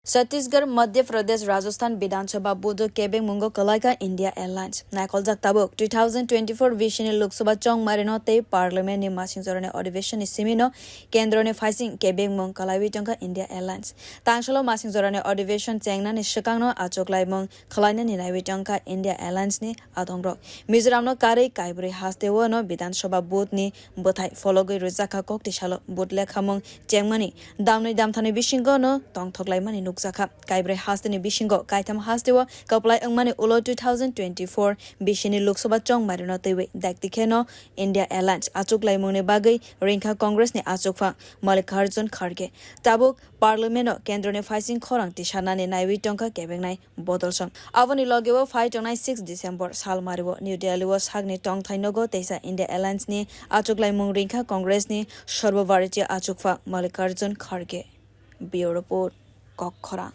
छत्तीसगढ़, मध्य प्रदेश, राजस्थान विधानसभा बोधो केबेंग मुंगो कलाई का India airlines नायकल जाक्ताबुक 2024 विषयनि लोकसभा चंग मारिनो ते पार्लियामेंट नि मासिं जरने अधिवेशन नि सिमिनो केंद्र ने फाइसिंग केबेंग मुंग कलाई टंका इंडिया एयरलाइंस तांगसलो मासिं जरने अधिवेशन चेंgnani swkangno achuglai mwng khwlai ni nai टंका इंडिया एयरलाइंस नि आदंग्रो मिजोराम नो कारे काइब्रे हाste वो नो विधानसभा बोध नि bwthai फलोगै रोजाखा kokti salo बोध लेखामंग chengnani दामनै दामथानि बिसिंगो नो tong थोगलाइमानि नुकजाखा काइब्रे हास्ते नि बिसिंगो काइथाम हास्ते वो कपलाई अंगमानि उलो 2024 बिसिनि लोकसभा चंग मारिनो तैवे दाक्तिखेनो इंडिया एयरलाइंस आचुगलाई मुंगनि बागै रिंखा कांग्रेस नि आचुगफा मल्लिकार्जुन खड़गे ताबुक पार्लियामेंट केंद्र ने फाइसिंग खोरां तिसानानि नाइवि टंका केबेंगनाय बदलसं आवनि लगेवो फाइ टंगनाय 6 डिसेम्बर साल मारिवो न्यू दिल्ली वो सागनि टंग थाइनगो तेसा इंडिया एयरलाइंस नि आचुगलाई मुंग रिंखा कांग्रेस नि सर्व भारतीय आचुगफा मल्लिकार्जुन खड़गे ब्यूरो रिपोर्ट kokra